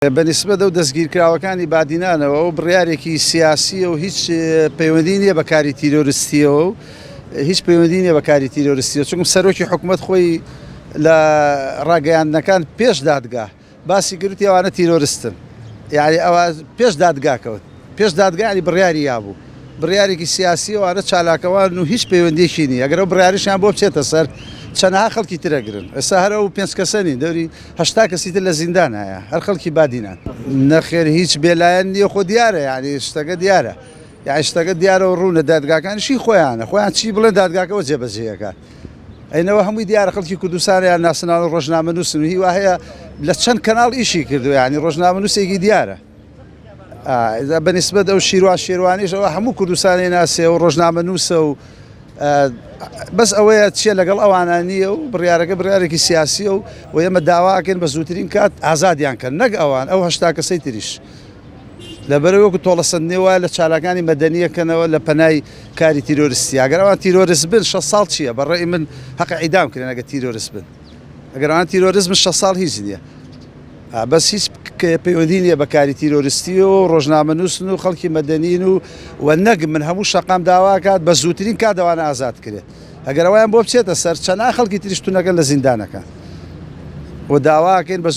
بەنسبە دەو دەستگیرکراوەکانی بادینانەوە ئەو بڕیارێکی سیاسیە و هیچ پەیوەندی نییە بە کاری تیرۆریستیەوە و هیچ پەیوەندی نییە بە کاری تیرۆریستیەوە، چونکە سەرۆکی حکوومەت خۆی لە ڕاگەیاندنەکان پێش دادگا باسی کردوتی ئەوانە تیرۆریستن، یعنی ئەوە پێش دادگاکەوت، پێش دادگای بڕیاری یابوو، بڕیارێکی سیاسی ئەوانە چالاکەوان و هیچ پەیوەندیشی نیە، ئەگەر ئەو بڕیاریشیان بۆ بچێتە سەر چەندەها خەڵکی ترەگرن. ئێستا هەر ئەو 5 کەسەنی دەوری 80 کەسی تر لە زیندان هەیە، هەر خەڵکی بادینان. نەخێر هیچ بێلایەن نییە، خۆ دیارە، یعنی شتەکە دیارە، یعنی شتەکە دیارە و ڕوونە دادگاکانیشی خۆیانە، خۆیان چی بڵێن دادگاکەوە جێبەجێەکات. ئەینەوە هەمووی دیارە خەڵکی کوردستان یان ناسناڵ و ڕۆژنامەنووسن و هیوا هەیە لە چەند کەناڵ ئیشی کردو، یعنی ڕۆژنامەنووسێکی دیارە. بەنسبەت ئەو شیروانیش ئەوە هەموو کوردستانی ناسێ و ڕۆژنامەنووسە و بەس ئەوەیە چیە لەگەڵ ئەوانە نییە و بڕیارەکە بڕیارێکی سیاسیە و ئێمە داواکەن بە زووترین کات ئازادیان کەن، نەک ئەوان ئەو 80 کەسەی تریش لەبەرەوەکو تۆڵەسەندنی وایە لە چالاکانی مەدەنیەکەنەوە لە پەنای کاری تیرۆریستی. ئەگەر ئەوان تیرۆریست بن 6 ساڵ چییە؟ بەڕێی من حەق ئیدام کردن ئەگە تیرۆریست بن، ئەگەر ئەوان تیرۆریزم 6 ساڵ هیچ نییە، بەس هیچ پەیوەندی نییە بە کاری تیرۆریستی و ڕۆژنامەنووسن و خەڵکی مەدەنین و نەک من هەموو شەقام داواکات بە زووترین کات ئەوانە ئازاد کرێت. ئەگەر ئەویان بۆ بچێتە سەر چەندها خەڵکی تریشتونەکەن لە زیندانەکان و داواکەین بە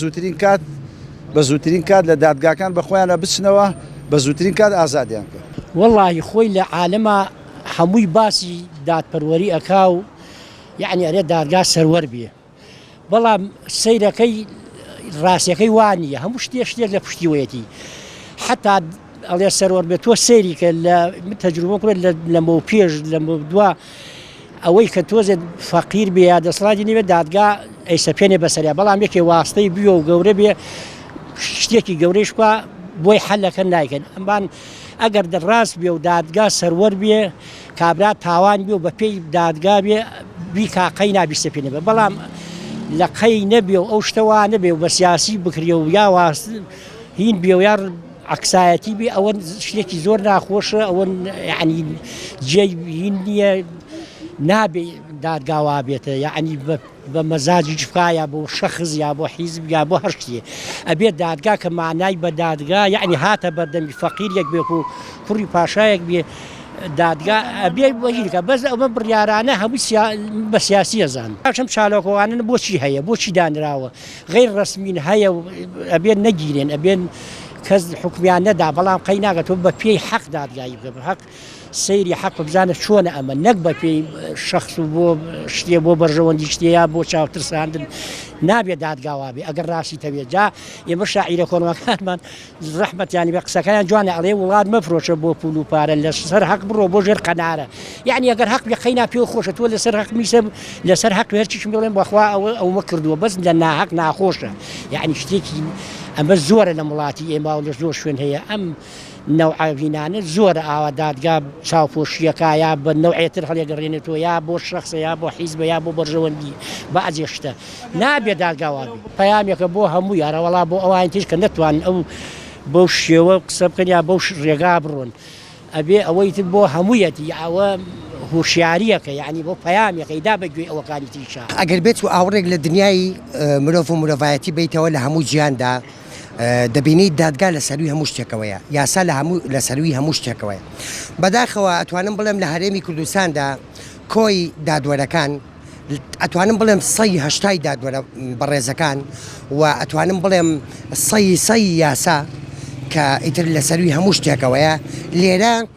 زووترین کات لە دادگاکان بە خۆیانە بچنەوە، بە زووترین کات ئازادیان کرد. وەڵڵاهی خۆی لە عالەما هەمووی باسی دادپەروەری ئەکا و یعنی ئەرێ دادگا سەروەر بێ، بەڵام سەیرەکەی ڕاستیەکەی وانە هەموو شتێک لە پشتیوەتی حتا ئەڵێ سەرۆر بێت تۆ سەیری کە لە تەجروبە کرێت لەمە پێش لەمە دووە ئەوەی کە تۆزێت فەقیر بێ یا دەسەڵاتی نەبێت دادگا ئەیسەپێنێ بەسەریا، بەڵام یەکێ واستەی بیۆ و گەورە بێ شتێکی گەورەی بکە بۆی حەلەکە نایکەن. ئەمبان ئەگەر دەڕاست بێ و دادگا سەروەر بێ کابرا تاوان بێ و بە پێی دادگا بێ بیکاقەی نابیسەپێنێ بێ، بەڵام لە قەی نەبێ و ئەو شتەوە نەبێ و بە سیاسی بکرێ و یا واست هین بێ و یا عکسایەتی بێ، ئەوە شتێکی زۆر ناخۆشە، ئەوە یعنی جێی هین نییە، نابێ دادگاوا بێتە یعنی بە مەزاجی جفکایە بۆ شەخص یا بۆ حیزب یا بۆ هەر شتێ ئەبێت دادگا کە معنای بە دادگا یعنی هاتە بەردەمی فەقیرێک بێ و کوڕی پاشایەک بێ دادگا ئەبێ وەهیلکە، بەس ئەمە بڕیارانە هەمووی بە سیاسی ئەزان. چەم چالاکۆوانن بۆچی هەیە، بۆچی دانراوە غیر ڕسمین هەیە و ئەبێن نەگیرێن، ئەبێن کەس حکمیان نەدا، بەڵام قەی ناگەتەوە بە پێی حەق دادگایی بکە، حەق سەیری حەق بزانە چۆنە ئەمە، نەک بە پێی شەخص و بۆ شتێ بۆ بەرژەوەندی شتەیە بۆ چاوترساندن نابێت دادگاوا بێ. ئەگەر ڕاستی تەبێت جا ئێمە شاعیرە کۆنەوەکانمان ڕەحمەتیانی بە قسەکەیان جوانە ئەڵێ وڵات مەفرۆشە بۆ پول و پارە، لەسەر حەق بڕۆ بۆ ژێر قەنارە، یعنی ئەگەر حەق بێ قەینا پێ خۆشە تۆ لەسەر حەق میسە لەسەر حەق هەرچیشم بڵێن بەخوا ئەومە کردووە، بەس لە ناحەق ناخۆشە، یعنی شتێکی ئەمە زۆرە لە وڵاتی ئێمە و لە زۆر شوێن هەیە. ئەم نەوعینانە زۆر ئاوا دادگا چاوپۆشیەکە یا بە نەوعێتر هەڵێگەڕێنێتەوە یا بۆ شەخصە یا بۆ حیزبە یا بۆ بەرژەوەندی بە ئەجێشتە نابێت دادگاوا بێ. پەیامێکە بۆ هەموو یارەوەڵا بۆ ئەوان تیش کە نەتوان ئەو بەو شێوە قسە بکەن یا بەو ڕێگا بڕۆن، ئەبێ ئەوەی تر بۆ هەموویەتی ئەوە هوشیاریەکە، یعنی بۆ پەیامێکەی دا بەگوێ ئەوەکانی تریشا. ئەگەر بێت و ئاوڕێک لە دنیای مرۆڤ و مرۆڤایەتی بیتەوە لە هەموو جیاندا دەبینی دادگا لە سەروی هەموو شتێکەوەیە، یاسا لە سەروی هەموو شتێکەوەیە. بەداخەوە ئەتوانم بڵێم لە هەرێمی کوردستاندا کۆی دادوەرەکان ئەتوانم بڵێم 180 دادوەرە بەڕێزەکان و ئەتوانم بڵێم 100 یاسا کە ئیتر لە سەروی هەموو شتێکەوەیە لێرە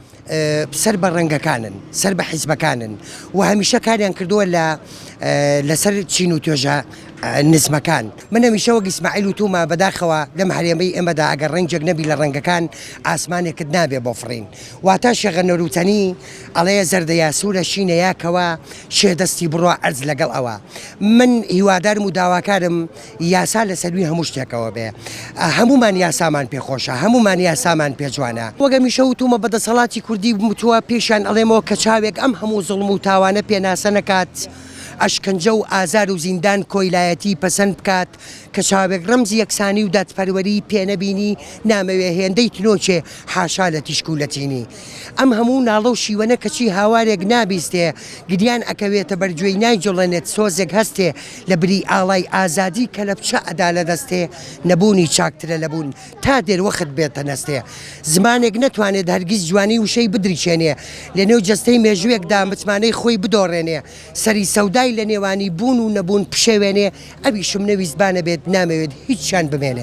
سەر بە ڕەنگەکانن، سەر بە حیزبەکانن و هەمیشە کاریان کردووە لەسەر چین و توێژە نزمەکان. من هەمیشە وەک ئیسماعیل و تومە بەداخەوە لەم هەرێمەی ئێمەدا ئەگەر ڕەنجێک نەبی لە ڕەنگەکان ئاسمانێکت نابێ بۆ فڕین، واتە شێخە نەروتەنی ئەڵەیە زەردە یاسوورە شینە یاکەوە شێدەستی بڕۆ ئەرز لەگەڵ ئەوە. من هیوادارم و داواکارم یاسا لە سەروی هەموو شتێکەوە بێ، هەمومان یاسامان پێخۆشە، هەمومان یاسامان پێجوانە. وەک هەمیشە وتومە بەدەسەڵاتی کوردی وتووە پێشیان ئەڵێمەوە کە چاوێک ئەم هەموو زوڵم و تاوانە پێناسە نەکات ئەشکەنجە و ئازار و زیندان کۆیلایەتی پەسەند بکات کە چاوێک ڕەمزی یەکسانی و دادپەروەری پێنەبینی نامەوێ هێندەی تنۆچێ حاشا لە تیشکولەتینی ئەم هەموو ناڵە و شیوەنە کەچی هاوارێک نابیستێ گریان ئەکەوێتە بەرگوێی نایجوڵێنێت سۆزێک هەستێ لە بری ئاڵای ئازادی کە لە پچە ئەدا لە دەستێ نەبوونی چاکترە لەبوون تا دێروەخت بێتە نەستێ زمانێک نەتوانێت هەرگیز جوانی وشەی بدریچێنێ لە نێو جەستەی مێژوویەکدا متمانەی خۆی بدۆڕێنێ سەری سەودای لە نێوانی بوون و نەبوون پشێوێنێ ئەویشم نەویست بانە بێت نامەوێت هیچیان بمێنێ.